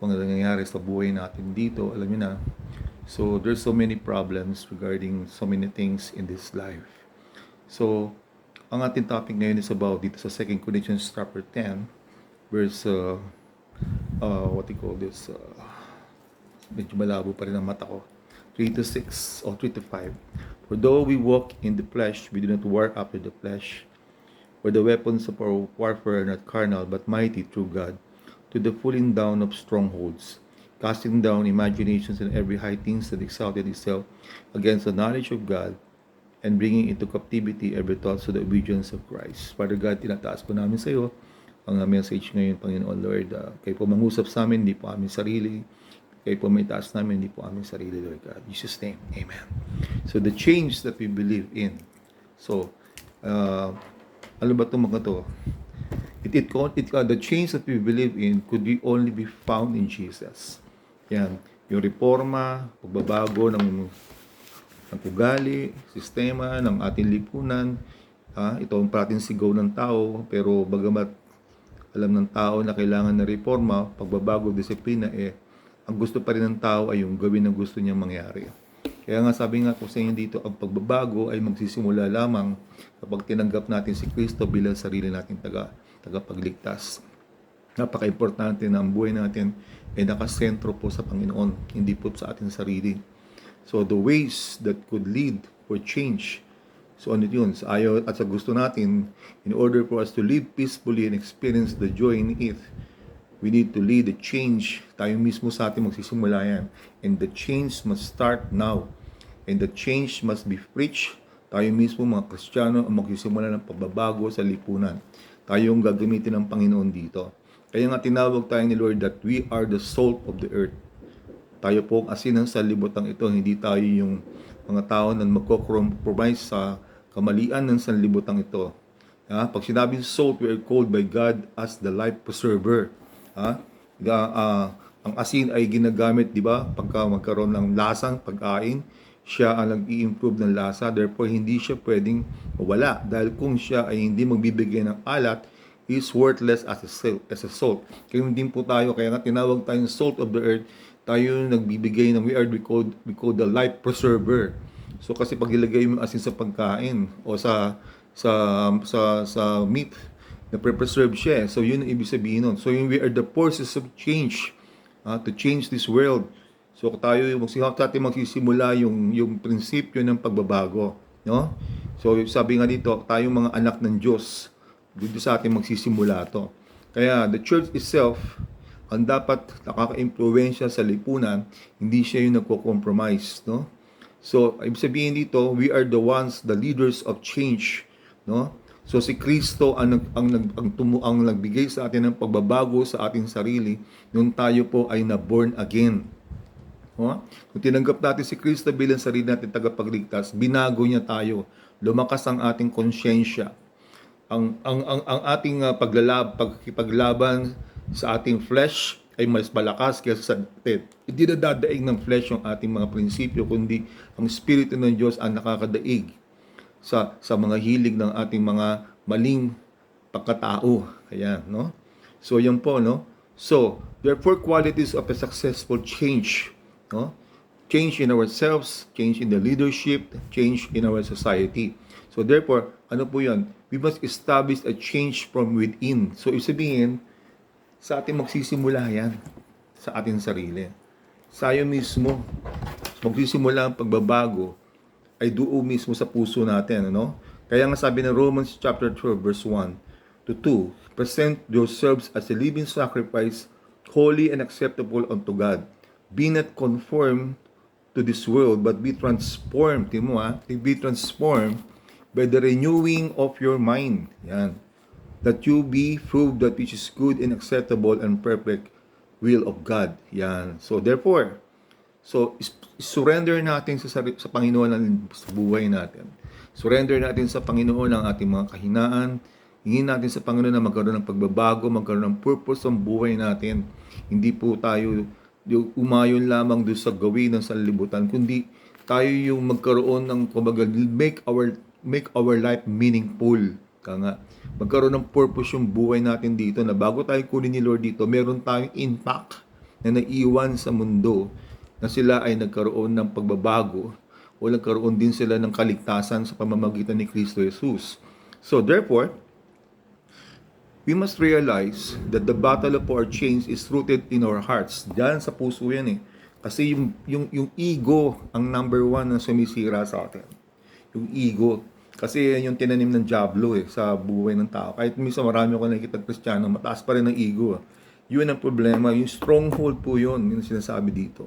mga nangyayari sa buhay natin dito, alam niyo na. So, there's so many problems regarding so many things in this life. So, ang ating topic ngayon is about dito sa 2 Corinthians chapter 10, verse, what you call this, medyo malabo pa rin ang mata ko, 3 to 6 or 3 to 5. For though we walk in the flesh, we do not war after the flesh. For the weapons of our warfare are not carnal, but mighty through God, to the pulling down of strongholds, casting down imaginations and every high thing that exalted itself against the knowledge of God, and bringing into captivity every thought to the obedience of Christ. Father God, tinataas po namin sa iyo ang message ngayon, Panginoon Lord. Kayo po mangusap sa amin, hindi po amin sarili. Kayo po may taas namin, hindi po amin sarili, Lord God. In Jesus' name, Amen. So, the change that we believe in. So, ano ba itong mga to? The change that we believe in could be only be found in Jesus. Yan. Yung reforma, pagbabago ng ugali, sistema, ng ating lipunan. Ito ang parating sigaw ng tao, pero bagamat alam ng tao na kailangan ng reforma, pagbabago, disiplina, ang gusto pa rin ng tao ay yung gawin na gusto niyang mangyari. Kaya nga sabi nga ko sa inyo dito, ang pagbabago ay magsisimula lamang kapag tinanggap natin si Kristo bilang sarili nating tagapagligtas. Napaka-importante na ang buhay natin ay nakasentro po sa Panginoon, hindi po sa ating sarili. So the ways that could lead for change, so ano yun, sa ayaw at sa gusto natin, in order for us to live peacefully and experience the joy in it, we need to lead the change. Tayo mismo sa atin magsisimula yan. And the change must start now. And the change must be preached. Tayo mismo mga Kristiyano ang magsisimula ng pagbabago sa lipunan. Tayo ang gagamitin ng Panginoon dito. Kaya nga tinawag tayo ni Lord that we are the salt of the earth. Tayo po ang asin ng sanlibutan ito. Hindi tayo yung mga tao na magko-compromise sa kamalian ng sanlibutan ito. Pag sinabing salt, we are called by God as the life preserver. Ang asin ay ginagamit, di ba? Pagka magkaroon ng lasang pagkain, siya ang nag-i-improve ng lasa. Therefore, hindi siya pwedeng mawala. Dahil kung siya ay hindi magbibigay ng alat, is worthless as a salt. Kaya din po tayo, kaya nga tinawag tayong salt of the earth, tayo nagbibigay ng, we call the life preserver. So kasi pag ilagay mo asin sa pagkain o sa meat, na pre-preserve siya. So yun ang ibig sabihin nun. So yun, we are the forces of change, to change this world. So tayo magsisimula yung prinsipyo ng pagbabago, no? So sabi nga dito, tayong mga anak ng Diyos, dito sa atin magsisimula to. Kaya the church itself ang dapat nakaka-impluwensya sa lipunan, hindi siya yung nagko-compromise, no? So ibig sabihin dito, we are the ones, the leaders of change, no? So si Kristo ang nagbigay sa atin ng pagbabago sa ating sarili nung tayo po ay na-born again. Kung tinanggap natin si Kristo bilang sarili natin tagapagligtas, binago niya tayo. Lumakas ang ating konsyensya. Ang ating pagkipaglaban sa ating flesh ay mas malakas kaysa sa atin. Hindi na dadaig ng flesh yung ating mga prinsipyo, kundi ang Espiritu ng Diyos ang nakakadaig sa mga hilig ng ating mga maling pagkatao. Kaya, no? So, yan po, no? So, there are 4 qualities of a successful change, no? Change in ourselves, change in the leadership, change in our society. So, therefore, ano po yan? We must establish a change from within. So, ibig sabihin, sa ating magsisimula yan, sa ating sarili. Sa iyo mismo, magsisimula ang pagbabago, ay doon mismo sa puso natin, ano? Kaya nga sabi ng Romans chapter 12 verse 1 to 2, present yourselves as a living sacrifice, holy and acceptable unto God. Be not conformed to this world, but be transformed. Be transformed by the renewing of your mind. Yan. That you be proved that which is good and acceptable and perfect will of God. Yan. So therefore, surrender natin sa Panginoon sa buhay natin. Surrender natin sa Panginoon ang ating mga kahinaan. Hingin natin sa Panginoon na magkaroon ng pagbabago, magkaroon ng purpose sa buhay natin. Hindi po tayo umayon lamang doon sa gawin ng sanlibutan, kundi tayo yung magkaroon ng, kumbaga, make our life meaningful. Kaya nga, magkaroon ng purpose yung buhay natin dito na bago tayo kunin ni Lord dito, meron tayong impact na naiwan sa mundo na sila ay nagkaroon ng pagbabago o nagkaroon din sila ng kaligtasan sa pamamagitan ni Kristo Jesus. So therefore, we must realize that the battle of our change is rooted in our hearts. Diyan sa puso yan eh. Kasi yung ego ang number one na sumisira sa atin. Yung ego. Kasi yan yung tinanim ng diablo sa buhay ng tao. Kahit minsan marami ako nakikita Kristiyano, mataas pa rin ang ego. Yun ang problema. Yung stronghold po yun, yung sinasabi dito.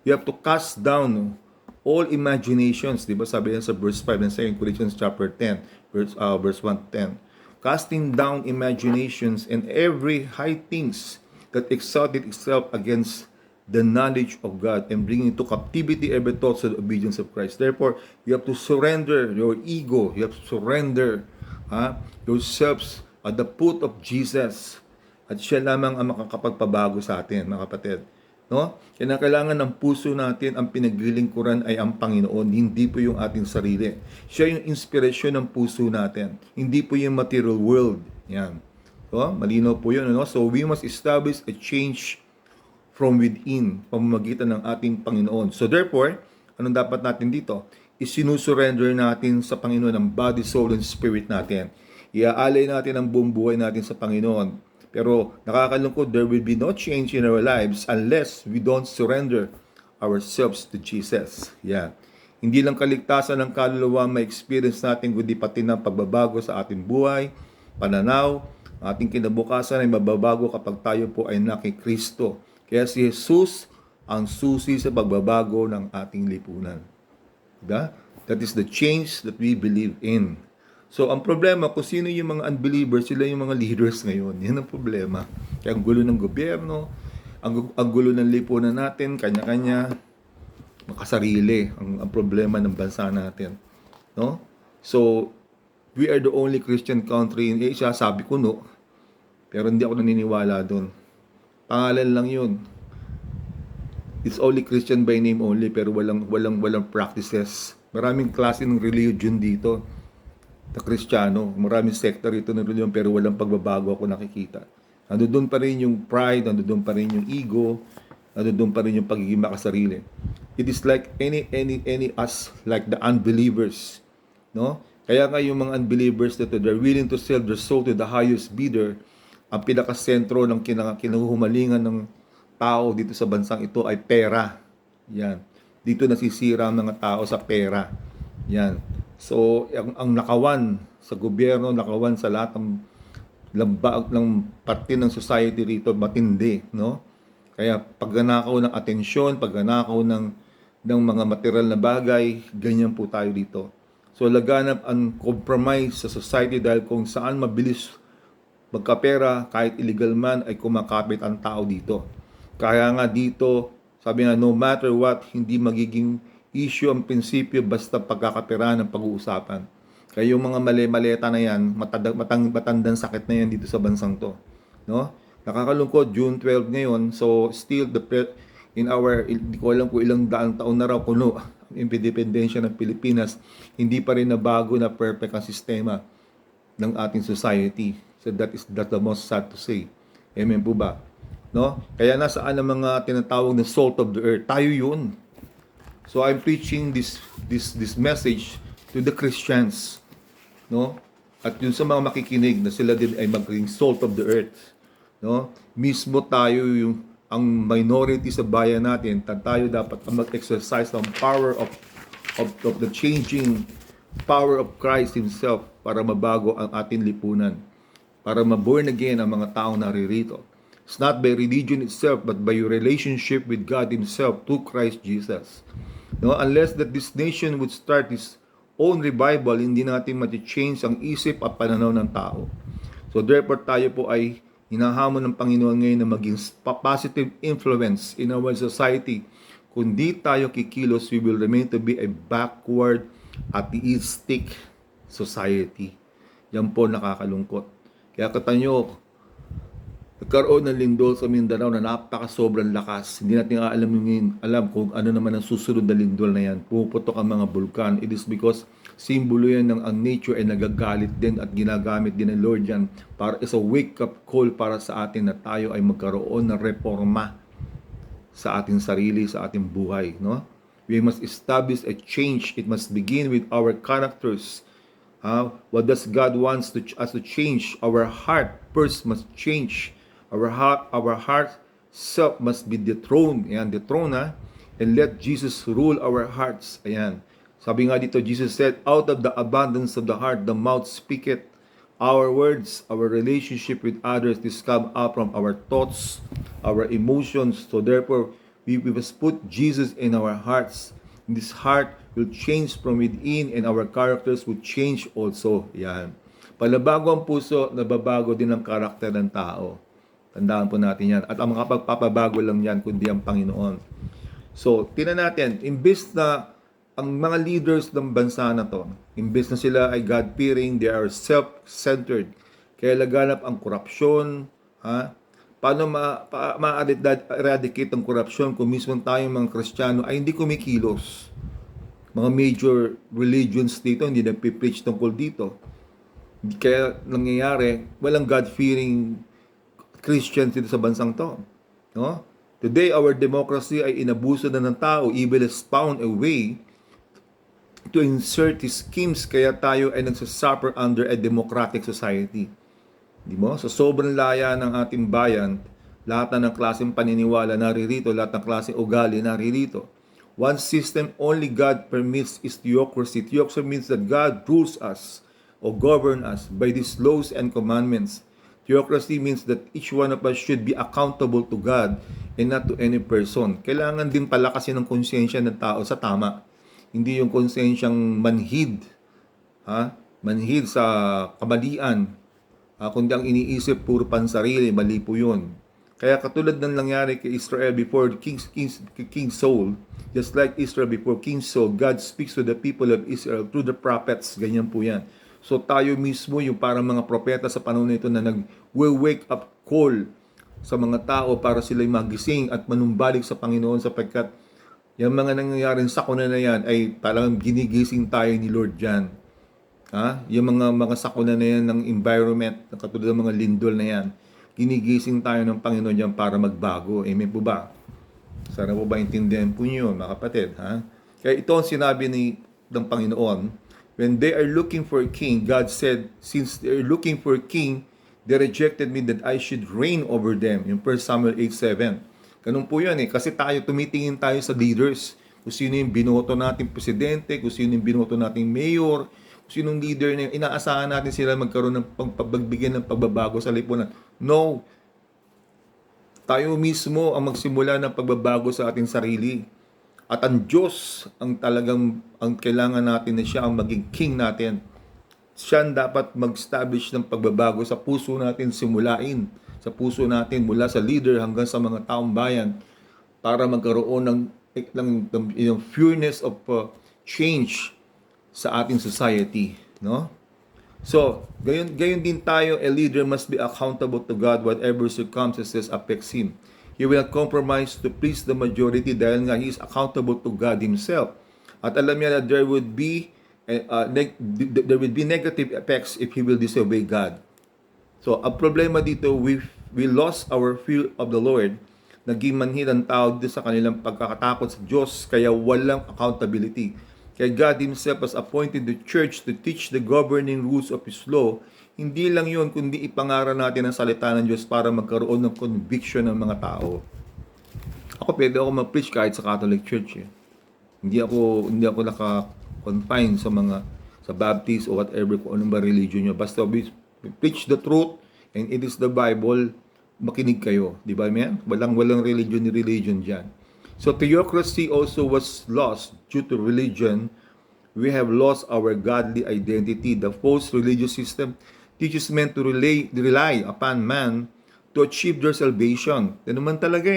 You have to cast down all imaginations. Diba sabi yan sa verse 5 ng 2 Corinthians chapter 10, verse 1 to 10. Casting down imaginations and every high things that exalted itself against the knowledge of God, and bringing into captivity every thought to the obedience of Christ. Therefore, you have to surrender your ego. You have to surrender yourselves at the foot of Jesus. At siya lamang ang makakapagpabago sa atin, mga kapatid. No? Kailangan ng puso natin, ang pinaglilingkuran ay ang Panginoon, hindi po yung ating sarili. Siya yung inspirasyon ng puso natin, hindi po yung material world. Yan. So, malinaw po yun. No? So, we must establish a change from within, pamamagitan ng ating Panginoon. So therefore, anong dapat natin dito? Isinusurrender natin sa Panginoon ang body, soul, and spirit natin. Iaalay natin ang buong buhay natin sa Panginoon. Pero nakakalungkot, there will be no change in our lives unless we don't surrender ourselves to Jesus. Yeah. Hindi lang kaligtasan ng kaluluwa may experience natin, kundi pati ng pagbabago sa ating buhay, pananaw, ating kinabukasan ay mababago kapag tayo po ay nakikristo. Kaya si Jesus ang susi sa pagbabago ng ating lipunan. Diba? That is the change that we believe in. So, ang problema, kung sino yung mga unbelievers, sila yung mga leaders ngayon. Yan ang problema. Kaya ang gulo ng gobyerno, ang gulo ng lipunan natin, kanya-kanya, makasarili ang problema ng bansa natin. No? So, we are the only Christian country in Asia. Sabi ko no, pero hindi ako naniniwala doon. Pangalan lang yun. It's only Christian by name only, pero walang practices. Maraming klase ng religion dito na Kristiyano. Maraming sekta rito ng religion, pero walang pagbabago ako nakikita. Nandoon pa rin yung pride, nandoon pa rin yung ego, nandoon pa rin yung pagiging makasarili. It is like any us, like the unbelievers. No? Kaya nga yung mga unbelievers na they're willing to sell their soul to the highest bidder. Ang pinakasentro ng kinahumalingan ng tao dito sa bansang ito ay pera. Yan. Dito nasisira ang mga tao sa pera. Yan. So, ang nakawan sa gobyerno, nakawan sa lahat ng parte ng society rito, matindi, no? Kaya pagnanakaw ng atensyon, pagnanakaw ng mga material na bagay, ganyan po tayo dito. So, laganap ang compromise sa society dahil kung saan mabilis magkapera, kahit illegal man, ay kumakapit ang tao dito. Kaya nga dito, sabi nga, no matter what, hindi magiging issue ang prinsipyo basta pagkakapera ng pag-uusapan. Kaya yung mga maleta na yan, matandang sakit na yan dito sa bansang to. No? Nakakalungkot, June 12 ngayon, so still hindi ko alam kung ilang daang taon na raw kuno ang independensya ng Pilipinas, hindi pa rin nabago na perfect ang sistema ng ating society. So that's the most sad to say. Amen po ba? No? Kaya nasaan ang mga tinatawag na salt of the earth? Tayo yun. So I'm preaching this message to the Christians. No? At yun sa mga makikinig na sila din ay maging salt of the earth. No? Mismo tayo yung ang minority sa bayan natin, tayo dapat mag-exercise ng power of the changing power of Christ Himself para mabago ang ating lipunan. Para ma-born again ang mga taong naririto. It's not by religion itself, but by your relationship with God Himself through Christ Jesus. No, unless that this nation would start its own revival, hindi natin mati-change ang isip at pananaw ng tao. So therefore tayo po ay hinahamon ng Panginoon ngayon na maging positive influence in our society. Kung di tayo kikilos, we will remain to be a backward, atheistic society. Yan po nakakalungkot. Kaya katanyo, nagkaroon ng lindol sa Mindanao na napaka-sobrang lakas. Hindi natin alam kung ano naman ang susunod na lindol na yan. Pumuputok ang mga bulkan. It is because simbolo yan ng ang nature ay nagagalit din at ginagamit din ng Lord yan para is a wake-up call para sa atin na tayo ay magkaroon ng reforma. sa ating sarili, sa ating buhay, no? We must establish a change. It must begin with our characters. What does God wants us to change? Our heart first must change. Our heart self must be dethroned. Ayan, dethrone, and let Jesus rule our hearts. Ayan. Sabi nga dito, Jesus said, out of the abundance of the heart, the mouth speaketh. Our words, our relationship with others, this come out from our thoughts, our emotions. So therefore, we must put Jesus in our hearts. This heart will change from within and our characters will change also. Yan. Palabago ang puso, nababago din ang karakter ng tao. Tandaan po natin yan. At ang makapagpapabago lang yan, kundi ang Panginoon. So, tingnan natin, imbes na ang mga leaders ng bansa na to, imbes na sila ay God-fearing, they are self-centered. Kaya laganap ang korupsyon. Paano ma-eradicate ang korupsyon kung mismo tayong mga Kristiyano ay hindi kumikilos? Mga major religions dito, hindi nagpipreach tungkol dito. Kaya nangyayari, walang God-fearing Christians dito sa bansang to. No? Today, our democracy ay inabuso na ng tao. Evil has found a way to insert his schemes, kaya tayo ay nagsasuffer under a democratic society. Di mo? Sa sobrang laya ng ating bayan, lahat na ng klaseng paniniwala naririto, lahat ng klaseng ugali naririto. One system only God permits is theocracy. Theocracy means that God rules us or govern us by these laws and commandments. Theocracy means that each one of us should be accountable to God and not to any person. Kailangan din palakasin ng konsensya ng tao sa tama. Hindi yung konsensyang manhid, manhid sa kamalian, kundi ang iniisip puro pansarili, mali po yun. Kaya katulad ng nangyari kay Israel before King Saul, just like Israel before King Saul, God speaks to the people of Israel through the prophets, ganyan po yan. So tayo mismo, yung parang mga propeta sa panahon nito na nag-wake up call sa mga tao para sila'y magising at manumbalik sa Panginoon sapagkat yung mga nangyayaring sakuna na yan ay talagang ginigising tayo ni Lord dyan. Yung mga sakuna na yan ng environment, katulad ng mga lindol na yan, ginigising tayo ng Panginoon dyan para magbago. Amen po ba? Sana po ba intindihan po nyo, mga kapatid? Kaya ito ang sinabi ng Panginoon, when they are looking for a king, God said, since they are looking for a king, they rejected me that I should reign over them. Yung 1 Samuel 8:7. Ganun po yan kasi tayo, tumitingin tayo sa leaders. Kung sino yung binoto nating presidente, kung sino yung binoto nating mayor, kung sino yung leader na inaasahan natin sila magkaroon ng pagbigyan ng pagbabago sa lipunan. No. Tayo mismo ang magsimula ng pagbabago sa ating sarili. At ang Diyos ang talagang ang kailangan natin na siya ang maging king natin. Siya dapat mag-establish ng pagbabago sa puso natin, simulain sa puso natin mula sa leader hanggang sa mga taong bayan para magkaroon ng pureness of change sa ating society, no? So, gayon din tayo, a leader must be accountable to God whatever circumstances affects him. He will not compromise to please the majority dahil nga he is accountable to God himself. At alam niya na there would be negative effects if he will disobey God. So, ang problema dito, we lost our fear of the Lord. Naging manhid ang tao dito sa kanilang pagkakatakot sa Diyos, kaya walang accountability. Kaya God Himself has appointed the church to teach the governing rules of His law. Hindi lang yun, kundi ipangaral natin ang salita ng Diyos para magkaroon ng conviction ng mga tao. Pwede ako mag-preach kahit sa Catholic Church. Hindi ako naka-confine sa Baptist o whatever, kung anong ba religion nyo. Basta we preach the truth and it is the Bible, makinig kayo. Di ba, man? Walang religion dyan. So theocracy also was lost due to religion. We have lost our godly identity. The false religious system teaches men to rely upon man to achieve their salvation. Yan naman talaga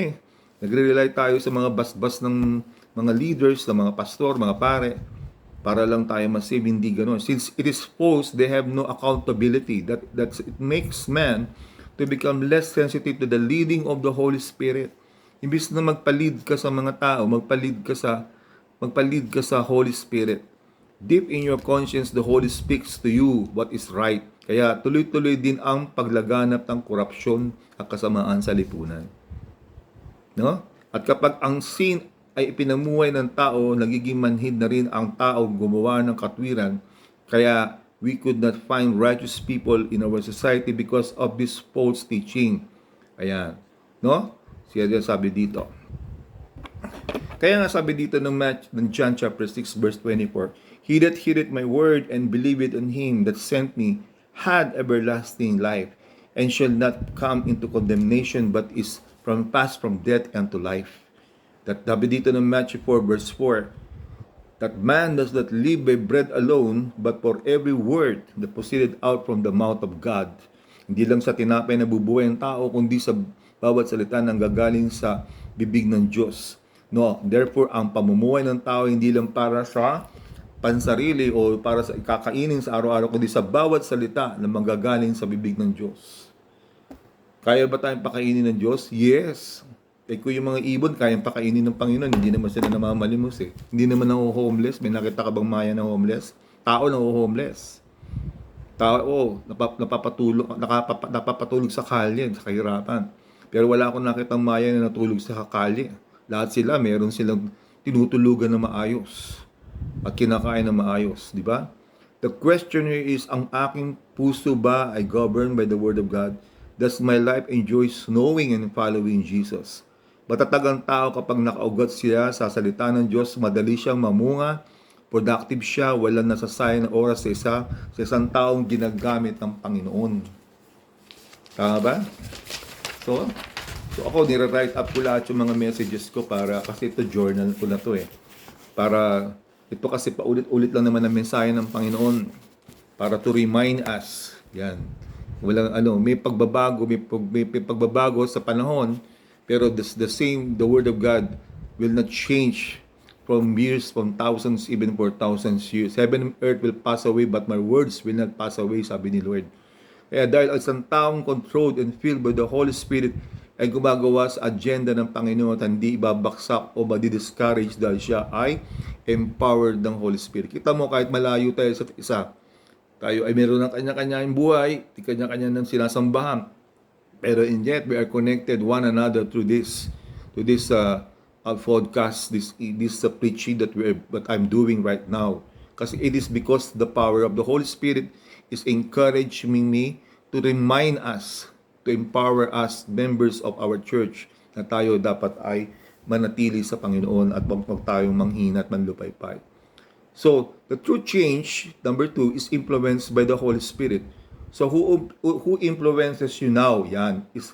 Nagre-rely tayo sa mga basbas ng mga leaders, ng mga pastor, mga pare, para lang tayo masave. Hindi gano'n. Since it is false, they have no accountability. It makes man to become less sensitive to the leading of the Holy Spirit. Imbis na magpalid ka sa mga tao, magpalid ka sa Holy Spirit. Deep in your conscience, the Holy speaks to you what is right. Kaya tuloy-tuloy din ang paglaganap ng korupsyon at kasamaan sa lipunan. No? At kapag ang sin ay ipinamuhay ng tao, nagiging manhid na rin ang tao gumawa ng katwiran. Kaya we could not find righteous people in our society because of this false teaching. Ayan. No? Siya din sabi dito. Kaya nga sabi dito ng John chapter 6 verse 24, He that heareth my word and believeth on him that sent me had everlasting life, and shall not come into condemnation, but is passed from death unto life. That sabi dito ng Matthew 4 verse 4, that man does not live by bread alone, but for every word that proceeded out from the mouth of God. Hindi lang sa tinapay na bubuhay ang tao, kundi sa bawat salita ng gagaling sa bibig ng Diyos. No, therefore, ang pamumuhay ng tao hindi lang para sa pansarili o para sa ikakainin sa araw-araw, kundi sa bawat salita na manggagaling sa bibig ng Diyos. Kaya ba tayong pakainin ng Diyos? Yes. Eh kung yung mga ibon, kayang pakainin ng Panginoon, hindi naman sila namamalimos eh. Hindi naman ako homeless. May nakita ka bang maya na homeless? Tao na homeless. Tao, napapatulog sa kalye, sa kahirapan. Pero wala akong nakitang maya na natulog sa kalye. Lahat sila, meron silang tinutulugan na maayos at kinakain na maayos, di ba? The question here is, ang aking puso ba ay governed by the Word of God? Does my life enjoy knowing and following Jesus? Matatag ang tao kapag nakaugat siya sa salita ng Diyos, madali siyang mamunga, productive siya, walang nasasayang na oras sa isang taong ginagamit ng Panginoon. Tama ba? So ako, nire-write up ko lahat yung mga messages ko kasi ito journal ko na to eh. Para, ito kasi paulit-ulit lang naman ang mensahe ng Panginoon para to remind us. Yan. Walang may pagbabago, may pagbabago sa panahon, pero the Word of God will not change from years, from thousands, even for thousands years. Heaven and earth will pass away, but my words will not pass away, sabi ni Lord. Kaya dahil ang isang taong controlled and filled by the Holy Spirit ay gumagawa sa agenda ng Panginoon at hindi ibabaksak o madi-discourage dahil siya ay empowered ng Holy Spirit. Kita mo, kahit malayo tayo sa isa, tayo ay meron ng kanya-kanyang buhay, kanya-kanya ng sinasambahan. Pero in yet, we are connected one another through this podcast, this preaching that I'm doing right now. Kasi it is because the power of the Holy Spirit is encouraging me to remind us, to empower us, members of our church, na tayo dapat ay manatili sa Panginoon at wag tayong manghina at manlupaypay. So, the true change, number 2, is influenced by the Holy Spirit. So, who influences you now? Yan, is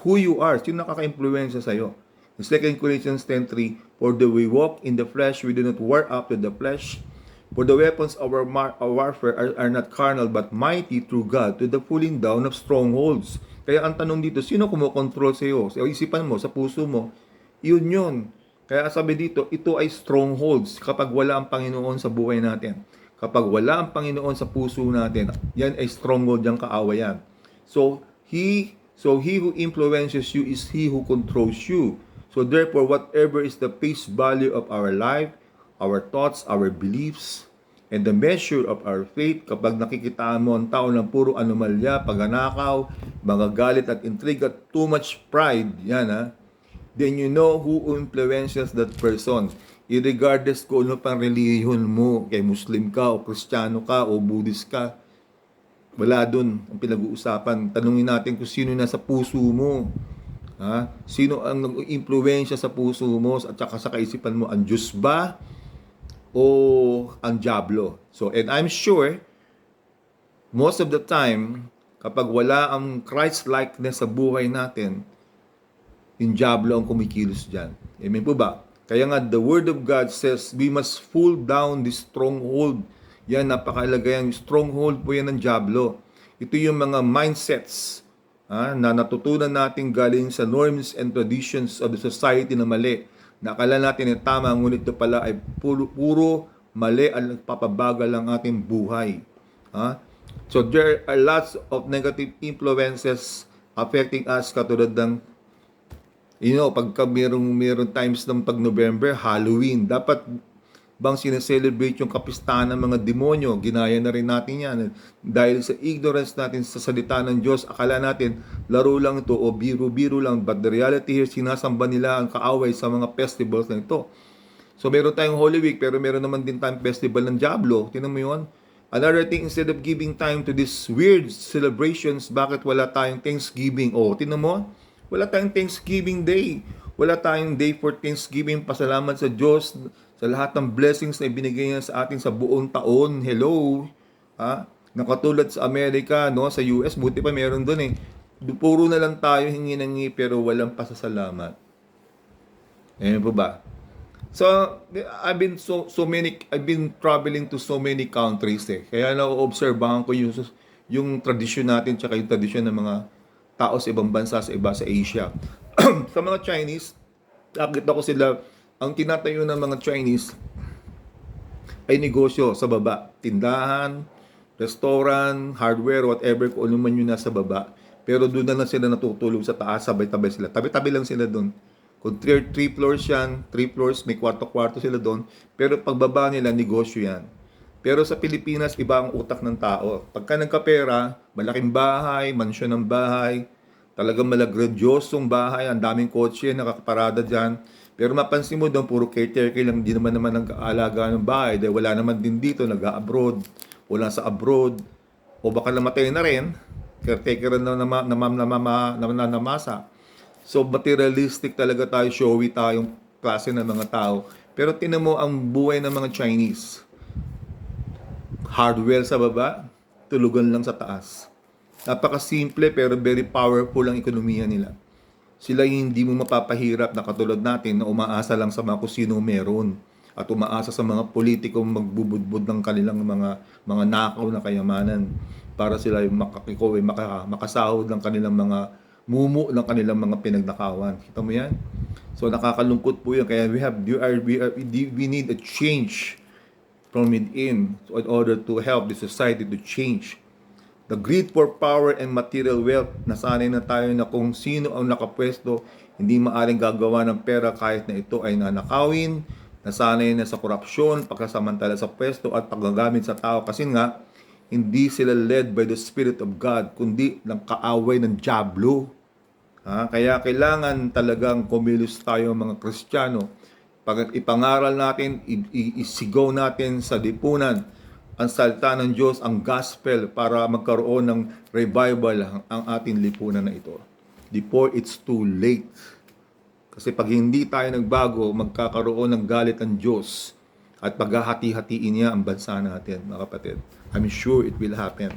who you are. Sino nakaka-influensya sa'yo? In 2 Corinthians 10:3, For though we walk in the flesh, we do not war after the flesh. For the weapons of our warfare are not carnal, but mighty through God to the pulling down of strongholds. Kaya ang tanong dito, sino kumokontrol sa iyo? Sa isipan mo, sa puso mo? Yun. Kaya sabi dito, ito ay strongholds kapag wala ang Panginoon sa buhay natin. Kapag wala ang Panginoon sa puso natin, yan ay stronghold, yung kaawayan. So he who influences you is he who controls you. So therefore, whatever is the face value of our life, our thoughts, our beliefs, and the measure of our faith, kapag nakikitaan mo ang tao ng puro anomalya, paganakaw, mga galit at intrigue at too much pride, then you know who influences that person. Irregardless kung ano pang relihiyon mo, kay Muslim ka, o Kristiyano ka, o Buddhist ka, wala dun ang pinag-uusapan. Tanungin natin kung sino nasa puso mo. Sino ang nag-influensya sa puso mo at saka sa kaisipan mo? Ang Diyos ba o ang diablo? So, and I'm sure, most of the time, kapag wala ang Christ-likeness sa buhay natin, yung diablo ang kumikilos dyan. Amen po ba? Kaya nga, the Word of God says, we must pull down this stronghold. Yan, napakalaga yan. Stronghold po yan ng diablo. Ito yung mga mindsets na natutunan natin galing sa norms and traditions of the society na mali. Nakala natin na tama, ngunit ito pala ay puro mali at nagpapabagal ang ating buhay. So there are lots of negative influences affecting us, katulad ng pagka meron times ng pag November, Halloween, dapat bang sineselebrate yung kapistahan ng mga demonyo? Ginaya na rin natin yan. Dahil sa ignorance natin sa salita ng Diyos, akala natin laro lang ito o biro-biro lang. But the reality here, sinasamba nila ang kaaway sa mga festivals na ito. So meron tayong Holy Week, pero meron naman din tayong festival ng Diablo. Tinan mo yun? Another thing, instead of giving time to these weird celebrations, bakit wala tayong Thanksgiving? Oh, tinan mo? Wala tayong Thanksgiving Day. Wala tayong day for Thanksgiving. Pasalamat sa Diyos sa lahat ng blessings na ibinigay niya sa atin sa buong taon. Hello. Ha? Nakatulad sa Amerika, no, sa US, buti pa meron doon eh. Puro na lang tayo hingi pero walang pasasalamat. Ayan po ba? So, I've been traveling to so many countries eh. Kaya na-obserbahan ko yung tradisyon natin tsaka yung tradisyon ng mga tao sa ibang bansa sa Asia. Sa mga Chinese, nakita ko sila, ang tinatayo ng mga Chinese ay negosyo sa baba. Tindahan, restaurant, hardware, whatever, kung ano man yun nasa baba. Pero doon na lang sila natutulog sa taas, sabay-tabay sila. Tabi-tabi lang sila doon. Kung 3 floors yan, 3 floors, may kwarto-kwarto sila doon. Pero pagbaba nila, negosyo yan. Pero sa Pilipinas, iba ang utak ng tao. Pagka nagkapera, malaking bahay, mansyon ng bahay, talagang malagrandiosong bahay, ang daming kotse, nakakaparada dyan. Pero mapansin mo doon, puro caretaker lang, hindi naman nag-aalaga ng bahay. Dahil wala naman din dito, nag-abroad, wala sa abroad. O baka namatay na rin, caretaker na namasa. So materialistic talaga tayo, showy tayong klase ng mga tao. Pero tinan mo ang buhay ng mga Chinese. Hardware sa baba, tulugan lang sa taas. Napakasimple pero very powerful ang ekonomiya nila. Sila hindi mo mapapahirap na katulad natin na umaasa lang sa mga kusino meron at umaasa sa mga politikong magbubudbud ng kanilang mga nakaw na kayamanan para sila yung makasahod ng kanilang mga mumu ng kanilang mga pinagnakawan. Kita mo yan? So nakakalungkot po yan. Kaya we need a change from within in order to help the society to change. The greed for power and material wealth, nasanay na tayo na kung sino ang nakapwesto, hindi maaring gagawa ng pera kahit na ito ay nanakawin, nasanay na sa korupsyon, pagkasamantala sa pwesto at paggagamit sa tao kasi nga, hindi sila led by the Spirit of God, kundi ng kaaway ng Diablo. Kaya kailangan talagang kumilos tayo mga Kristiyano. Pag ipangaral natin, isigaw natin sa lipunan ang salita ng Diyos, ang gospel para magkaroon ng revival ang ating lipunan na ito. Before it's too late. Kasi pag hindi tayo nagbago, magkakaroon ng galit ang Diyos at paghahati-hatiin niya ang bansa natin, mga kapatid. I'm sure it will happen.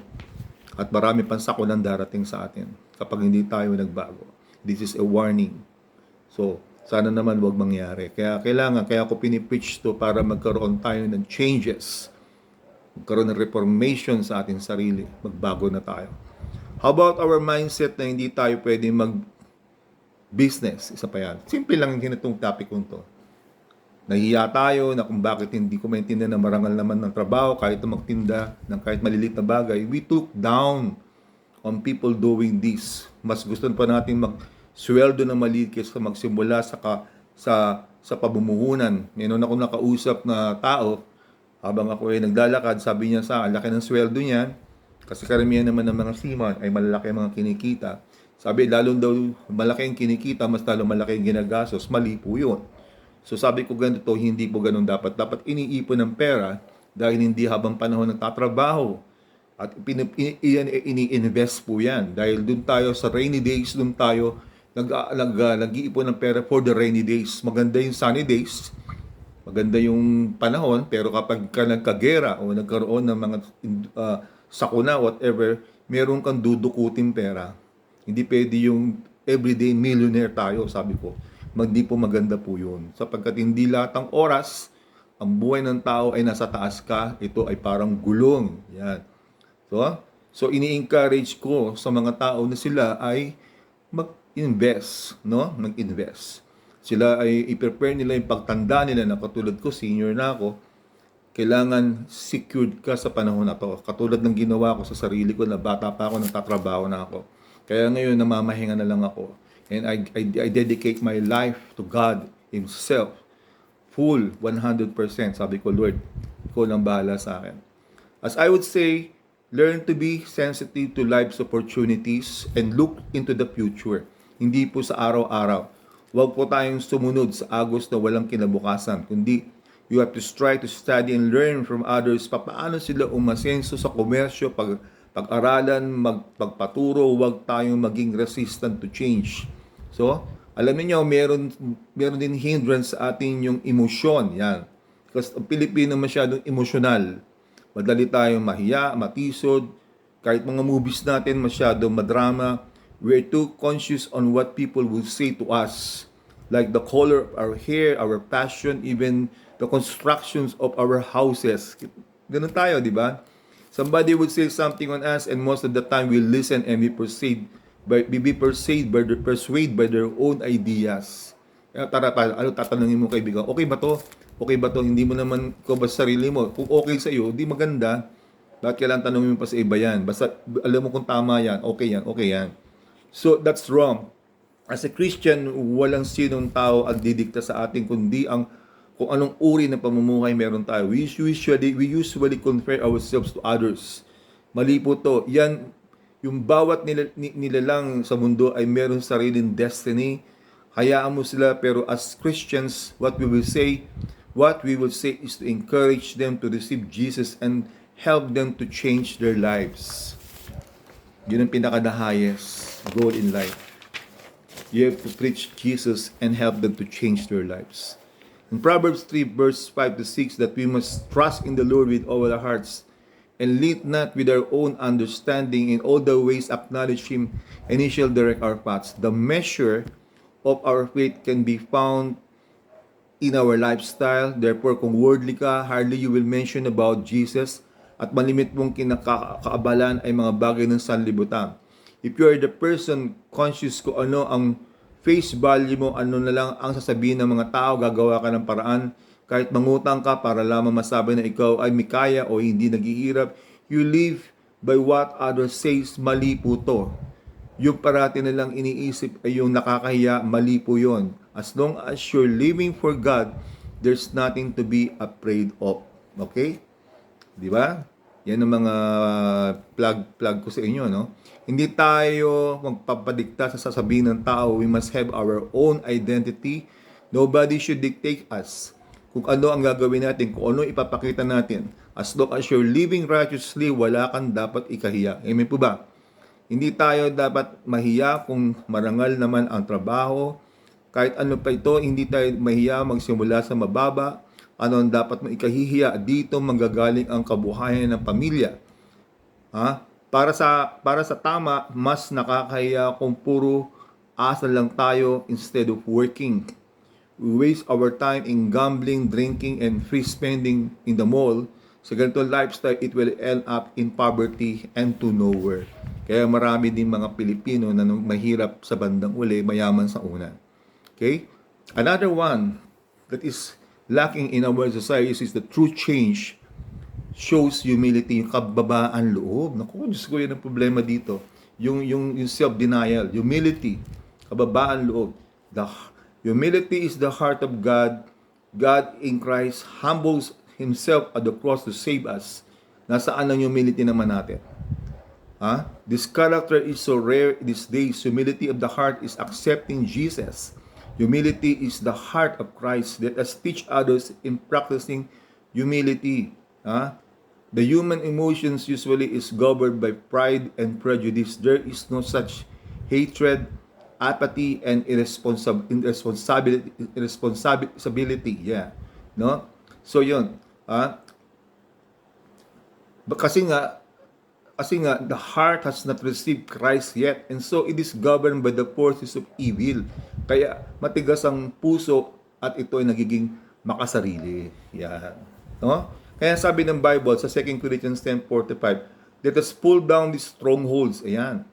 At marami pang sakulan darating sa atin kapag hindi tayo nagbago. This is a warning. So, sana naman wag mangyari. Kaya ako pinipreach to para magkaroon tayo ng changes. Magkaroon ng reformation sa ating sarili. Magbago na tayo. How about our mindset na hindi tayo pwede mag-business? Isa pa yan. Simple lang yung itong topic ko to. Nahiya tayo na kung bakit hindi ko maintindihan na marangal naman ng trabaho kahit magtinda ng kahit maliliit na bagay. We took down on people doing this. Mas gusto pa natin mag-sweldo na maliit kaysa magsimula sa pamumuhunan. Meron ako nakausap na tao, habang ako ay naglalakad, sabi niya sa laki ng sweldo niya, kasi karamihan naman ng mga seaman ay malalaki ang mga kinikita. Sabi, lalong daw malaki ang kinikita, mas lalo malaki ang ginagastos, mali po yun. So sabi ko ganito, hindi po ganun dapat. Dapat iniipon ng pera dahil hindi habang panahon nagtatrabaho. At ini-invest po yan. Dahil dun tayo sa rainy days, dun tayo nag-iipon ng pera for the rainy days. Maganda yung sunny days, maganda yung panahon, pero kapag ka nagkagera o nagkaroon ng mga sakuna, whatever, meron kang dudukutin pera. Hindi pwede yung everyday millionaire tayo, sabi ko. Hindi po maganda po yun. Sapagkat hindi lahat ng oras, ang buhay ng tao ay nasa taas ka, ito ay parang gulong. Yan. So ini-encourage ko sa mga tao na sila ay mag-invest, no? Mag-invest. Sila ay i-prepare nila yung pagtanda nila na katulad ko, senior na ako, kailangan secured ka sa panahon na to. Katulad ng ginawa ko sa sarili ko na bata pa ako, nagtatrabaho na ako. Kaya ngayon, namamahinga na lang ako. And I dedicate my life to God Himself full 100%. Sabi ko, Lord, ikaw lang bahala sa akin. As I would say, learn to be sensitive to life's opportunities and look into the future. Hindi po sa araw-araw. Huwag po tayong sumunod sa agos na walang kinabukasan, kundi you have to try to study and learn from others paano sila umasenso sa komersyo, pag-aralan, pagpaturo, huwag tayong maging resistant to change. So, alam niyo meron din hindrance sa atin yung emosyon. Yan. Kasi ang Pilipino masyadong emosyonal. Madali tayong mahiya, matisod. Kahit mga movies natin masyadong madrama. We're too conscious on what people will say to us. Like the color of our hair, our passion, even the constructions of our houses. Ganun tayo, di ba? Somebody would say something on us and most of the time we listen and we persuade by their own ideas. Kaya tatanungin mo kaibigan, okay ba to? Okay ba to? Hindi mo naman ko ba sarili mo? Kung okay sa iyo, di maganda. Bakit kailangan tanungin mo pa sa iba yan? Basta alam mo kung tama yan, okay yan. So that's wrong. As a Christian, walang sinong tao ang didikta sa atin kundi kung anong uri ng pamumuhay meron tayo. We usually compare ourselves to others. Mali po to. Yan, yung bawat nila lang sa mundo ay meron sariling destiny. Hayaan mo sila, pero as Christians, what we will say is to encourage them to receive Jesus and help them to change their lives. Yun ang pinaka-the highest goal in life. You have to preach Jesus and help them to change their lives. In Proverbs 3 verse 5 to 6, that we must trust in the Lord with all our hearts and lead not with our own understanding, in all the ways acknowledge Him, and He shall direct our paths. The measure of our faith can be found in our lifestyle. Therefore, kung worldly ka, hardly you will mention about Jesus, at malimit mong kinakaabalan ay mga bagay ng sanlibutan. If you are the person conscious kung ano ang face value mo, ano na lang ang sasabihin ng mga tao, gagawa ka ng paraan. Kahit mangutang ka para lamang masabi na ikaw ay may kaya o hindi naghihirap, you live by what others says, mali po to. Yung parati na lang iniisip ay yung nakakahiya, mali po yon. As long as you're living for God, there's nothing to be afraid of. Okay? Di ba? Yan ang mga plug ko sa inyo, no? Hindi tayo magpapadikta sa sasabihin ng tao. We must have our own identity. Nobody should dictate us kung ano ang gagawin natin, kung ano ipapakita natin. As long as you're living righteously, wala kang dapat ikahiya. Amen po ba? Hindi tayo dapat mahiya kung marangal naman ang trabaho. Kahit ano pa ito, hindi tayo mahiya magsimula sa mababa. Ano ang dapat mo ikahihiya? Dito manggagaling ang kabuhayan ng pamilya. Ha? Para sa tama, mas nakakahiya kung puro asa lang tayo instead of working. We waste our time in gambling, drinking, and free spending in the mall. Sa ganitong lifestyle, it will end up in poverty and to nowhere. Kaya marami din mga Pilipino na mahirap sa bandang uli, mayaman sa una. Okay? Another one that is lacking in our society is the true change shows humility, yung kababaan loob. Naku, Diyos ko, yan ang problema dito. Yung self-denial, humility, kababaan loob. Humility is the heart of God. God in Christ humbles Himself at the cross to save us. Nasaan ang humility naman natin? This character is so rare these days. Humility of the heart is accepting Jesus. Humility is the heart of Christ. Let us teach others in practicing humility. The human emotions usually is governed by pride and prejudice. There is no such hatred, apathy, and irresponsibility. Yeah. No? So yun. Kasi nga, the heart has not received Christ yet, and so it is governed by the forces of evil. Kaya matigas ang puso at ito ay nagiging makasarili. Yan. No? Kaya sabi ng Bible sa 2 Corinthians 10:45, let us pull down these strongholds. Ayan.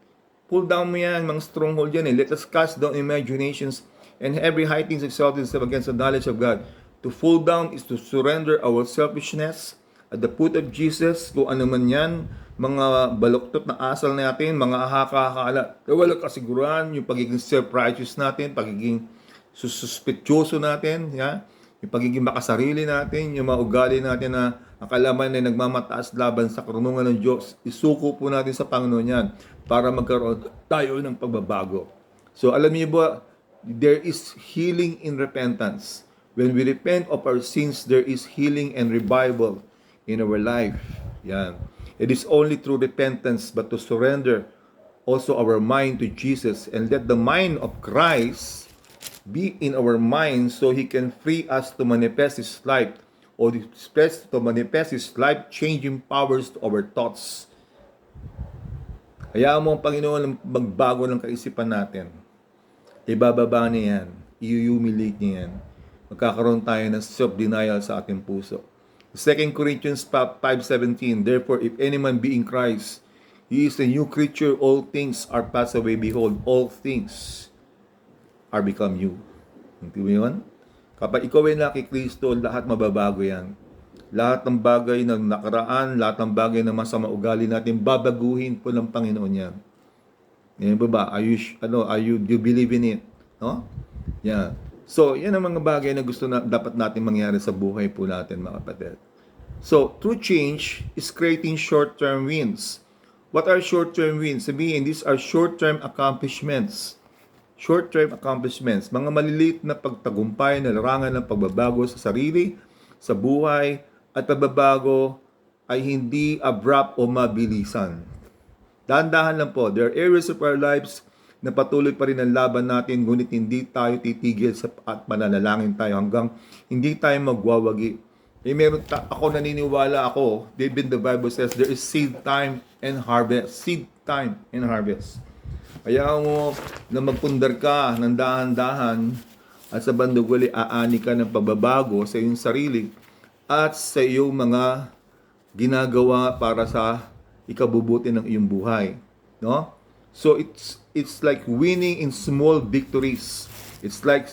Pull down mo yan, mga stronghold yan. Let us cast down imaginations and every high thing exalted itself against the knowledge of God. To pull down is to surrender our selfishness at the foot of Jesus. Kung ano man yan, mga baluktot na asal natin, mga haka-hakala. Wala kasiguran, yung pagiging self-righteous natin, pagiging suspetyoso natin, ya? Yung pagiging makasarili natin, yung mga ugali natin na akala man ay nagmamataas laban sa karunungan ng Diyos, isuko po natin sa Panginoon yan para magkaroon tayo ng pagbabago. So alam niyo ba, there is healing in repentance. When we repent of our sins, there is healing and revival in our life. Yan. It is only through repentance but to surrender also our mind to Jesus and let the mind of Christ be in our mind so He can free us to manifest His life or to manifest His life-changing powers to our thoughts. Hayaan mo ang Panginoon magbago ng kaisipan natin. Ibababa niya yan. I-humiliate niya yan. Magkakaroon tayo ng self-denial sa ating puso. 2 Corinthians 5:17, therefore, if any man be in Christ, he is a new creature, all things are passed away, behold, all things are become new. Hindi mo yun? Kapag ikaw ay nakikristo, lahat mababago yan. Lahat ng bagay ng nakaraan, lahat ng bagay na masama ugali natin, babaguhin po ng Panginoon yan. Yan ba ba? Do you believe in it? No? Yan. So, yan ang mga bagay na gusto na dapat natin mangyari sa buhay po natin, mga kapatid. So, true change is creating short-term wins. What are short-term wins? Sabihin, these are short-term accomplishments. Short-term accomplishments. Mga maliliit na pagtagumpay na larangan ng pagbabago sa sarili, sa buhay, at pagbabago ay hindi abrupt o mabilisan. Dahan-dahan lang po. There are areas of our lives na patuloy pa rin ang laban natin, ngunit hindi tayo titigil at mananalangin tayo hanggang hindi tayo magwawagi. Ako naniniwala ako, David, the Bible says, there is seed time and harvest. Seed time and harvest. Kaya mo na magpundar ka ng dahan-dahan at sa bandang huli aani ka ng pagbabago sa iyong sarili at sa iyong mga ginagawa para sa ikabubuti ng iyong buhay. No? So it's like winning in small victories. It's like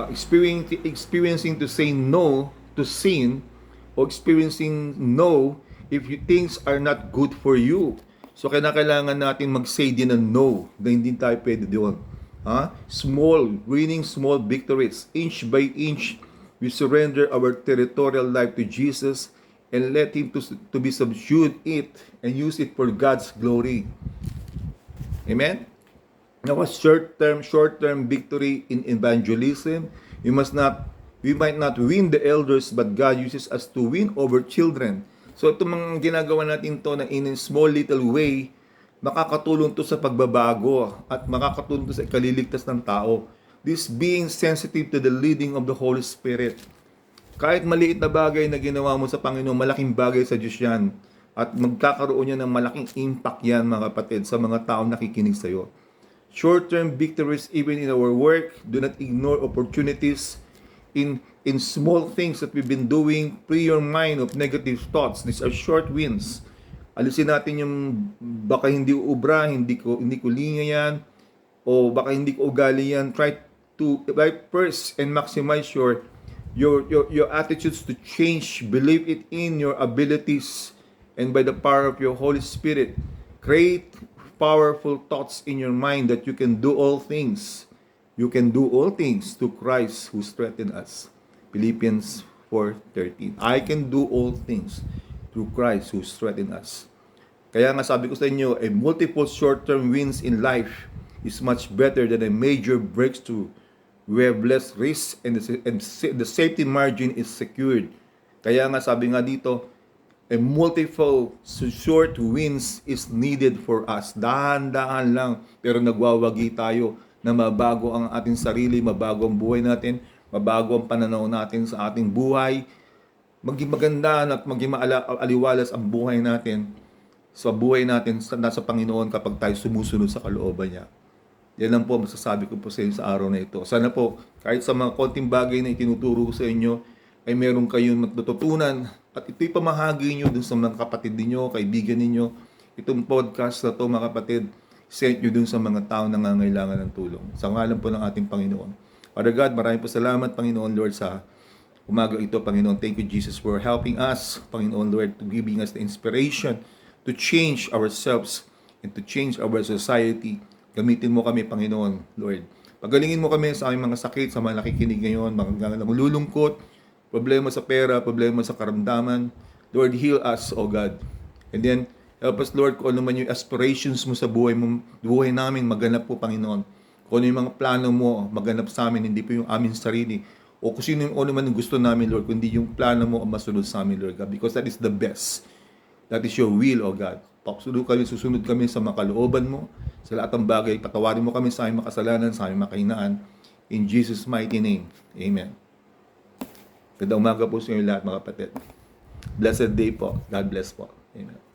experiencing to say no to sin, or experiencing no if things are not good for you. So kailangan natin mag-say din ng no, na hindi tayo pwede doon. Winning small victories, inch by inch, we surrender our territorial life to Jesus and let Him to be subdued it and use it for God's glory. Amen? Now, a short-term victory in evangelism, we might not win the elders, but God uses us to win over children. So, itong mga ginagawa natin to na in a small little way, makakatulong to sa pagbabago at makakatulong to sa ikaliligtas ng tao. This being sensitive to the leading of the Holy Spirit. Kahit maliit na bagay na ginawa mo sa Panginoon, malaking bagay sa Diyos yan. At magkakaroon niya ng malaking impact yan, mga kapatid, sa mga taong nakikinig sa iyo. Short-term victories even in our work. Do not ignore opportunities in small things that we've been doing. Free your mind of negative thoughts. These are short wins. Alisin natin yung baka hindi ubra, hindi ko linya yan, o baka hindi ko ugali yan. Try first and maximize your attitudes to change. Believe it in your abilities, and by the power of your Holy Spirit, create powerful thoughts in your mind that you can do all things. You can do all things to Christ who strengthens us. Philippians 4:13. I can do all things through Christ who strengthens us. Kaya nga sabi ko sa inyo, a multiple short-term wins in life is much better than a major breakthrough where less risk and the safety margin is secured. Kaya nga sabi nga dito, a multiple short wins is needed for us. Dahan-dahan lang, pero nagwawagi tayo na mabago ang ating sarili, mabago ang buhay natin, mabago ang pananaw natin sa ating buhay, maging maganda at maging aliwalas ang buhay natin sa buhay natin nasa Panginoon kapag tayo sumusunod sa kalooban niya. Yan lang po masasabi ko po sa inyo sa araw na ito. Sana po, kahit sa mga konting bagay na itinuturo ko sa inyo, ay meron kayong matututunan at ito'y pamahagi nyo dun sa mga kapatid ninyo, kaibigan ninyo. Itong podcast na to, mga kapatid, send nyo dun sa mga tao na nangangailangan ng tulong. Sa ngalan po ng ating Panginoon. Father God, maraming po salamat, Panginoon Lord, sa umaga ito, Panginoon. Thank you, Jesus, for helping us, Panginoon Lord, to giving us the inspiration to change ourselves and to change our society. Gamitin mo kami, Panginoon Lord, Pagalingin mo kami sa aming mga sakit, sa mga nakikinig ngayon, mga nalulungkot, problema sa pera, problema sa karamdaman. Lord, heal us, O God. And then, help us, Lord, kung ano man yung aspirations mo sa buhay mo, buhay namin, maganap po, Panginoon. Kung ano yung mga plano mo, maganap sa amin, hindi po yung aming sarili. O kung sino yung ano man yung gusto namin, Lord, kundi yung plano mo ang masunod sa amin, Lord God. Because that is the best. That is your will, O God. Susunod kami sa mga kalooban mo, sa lahat ng bagay. Patawarin mo kami sa aming makasalanan, sa aming makahinaan. In Jesus' mighty name. Amen. Ganda umaga po sa inyo lahat, mga kapatid. Blessed day po. God bless po. Amen.